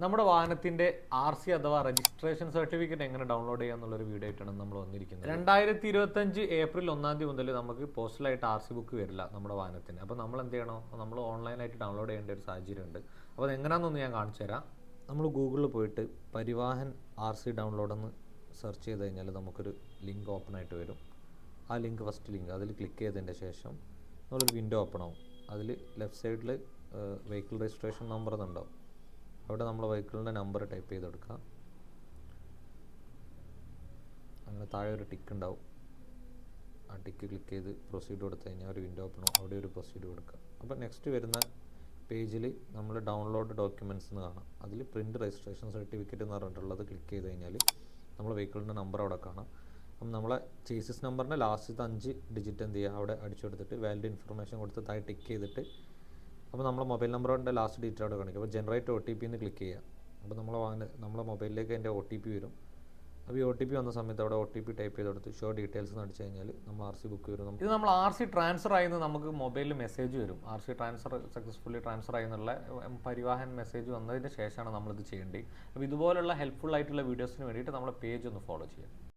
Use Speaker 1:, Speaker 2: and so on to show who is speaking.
Speaker 1: നമ്മുടെ വാഹനത്തിന്റെ RC അഥവാ രജിസ്ട്രേഷൻ സർട്ടിഫിക്കറ്റ് എങ്ങനെ ഡൗൺലോഡ് ചെയ്യാന്നുള്ളൊരു വീഡിയോ ആയിട്ടാണ് നമ്മൾ വന്നിരിക്കുന്നത്. 2025 ഏപ്രിൽ 1 മുതൽ നമുക്ക് പോസ്റ്റലായിട്ട് RC ബുക്ക് വരില്ല നമ്മുടെ വാഹനത്തിന്. അപ്പോൾ നമ്മൾ എന്ത് ചെയ്യണോ, നമ്മൾ ഓൺലൈനായിട്ട് ഡൗൺലോഡ് ചെയ്യേണ്ട ഒരു സാഹചര്യമുണ്ട്. അപ്പോൾ അത് എങ്ങനെയാണെന്നൊന്ന് ഞാൻ കാണിച്ചു തരാം. നമ്മൾ ഗൂഗിളിൽ പോയിട്ട് പരിവാഹൻ RC ഡൗൺലോഡ് എന്ന് സെർച്ച് ചെയ്ത് കഴിഞ്ഞാൽ നമുക്കൊരു ലിങ്ക് ഓപ്പൺ ആയിട്ട് വരും. ആ ലിങ്ക് ഫസ്റ്റ് ലിങ്ക് അതിൽ ക്ലിക്ക് ചെയ്തതിൻ്റെ ശേഷം നമ്മളൊരു വിൻഡോ ഓപ്പൺ ആവും. അതിൽ ലെഫ്റ്റ് സൈഡിൽ വെഹിക്കിൾ രജിസ്ട്രേഷൻ നമ്പർ എന്നുണ്ടാവും. അവിടെ നമ്മൾ വെഹിക്കിളിൻ്റെ നമ്പർ ടൈപ്പ് ചെയ്ത് കൊടുക്കുക. അങ്ങനെ താഴെ ഒരു ടിക്ക് ഉണ്ടാവും. ആ ടിക്ക് ക്ലിക്ക് ചെയ്ത് പ്രൊസീഡ് കൊടുത്തു കഴിഞ്ഞാൽ ഒരു വിൻഡോ ഓപ്പൺ ആവും. അവിടെ ഒരു പ്രൊസീഡ് കൊടുക്കുക. അപ്പോൾ നെക്സ്റ്റ് വരുന്ന പേജിൽ നമ്മൾ ഡൗൺലോഡ് ഡോക്യുമെൻറ്റ്സ് എന്ന് കാണാം. അതിൽ പ്രിൻ്റ് രജിസ്ട്രേഷൻ സർട്ടിഫിക്കറ്റ് എന്ന് പറഞ്ഞിട്ടുള്ളത് ക്ലിക്ക് ചെയ്ത് കഴിഞ്ഞാൽ നമ്മൾ വെഹിക്കിളിൻ്റെ നമ്പർ അവിടെ കാണാം. അപ്പം നമ്മളെ ചേസിസ് നമ്പറിൻ്റെ ലാസ്റ്റത്തെ 5 ഡിജിറ്റ് എന്ത് ചെയ്യുക, അവിടെ അടിച്ചു കൊടുത്തിട്ട് വാലിഡ് ഇൻഫർമേഷൻ കൊടുത്ത് താഴെ ടിക്ക് ചെയ്തിട്ട് അപ്പോൾ നമ്മളെ മൊബൈൽ നമ്പറിൻ്റെ ലാസ്റ്റ് ഡീറ്റെയിൽ അവിടെ കാണിക്കും. അപ്പോൾ ജനറേറ്റ് OTP എന്ന് ക്ലിക്ക് ചെയ്യുക. അപ്പോൾ നമ്മളെ മൊബൈലിലേക്ക് അതിൻ്റെ OTP വരും. അപ്പോൾ ഈ OTP വന്ന സമയത്ത് അവിടെ OTP ടൈപ്പ് ചെയ്ത് കൊടുത്ത് ഷോ ഡീറ്റെയിൽസ് എന്ന് അടിച്ചു കഴിഞ്ഞാൽ നമ്മൾ RC ബുക്ക് വരും. ഇത് നമ്മൾ RC ട്രാൻസ്ഫർ ആയെന്ന് നമുക്ക് മൊബൈലിൽ മെസ്സേജ് വരും. RC ട്രാൻസ്ഫർ സക്സസ്ഫുള്ളി ട്രാൻസ്ഫർ ആയെന്നുള്ള പരിവാഹൻ മെസ്സേജ് വന്നതിന് ശേഷമാണ് നമ്മളിത് ചെയ്യേണ്ടത്. അപ്പോൾ ഇതുപോലുള്ള ഹെൽപ്ഫുൾ ആയിട്ടുള്ള വീഡിയോസിന് വേണ്ടിയിട്ട് നമ്മളെ പേജ് ഒന്ന് ഫോളോ ചെയ്യാം.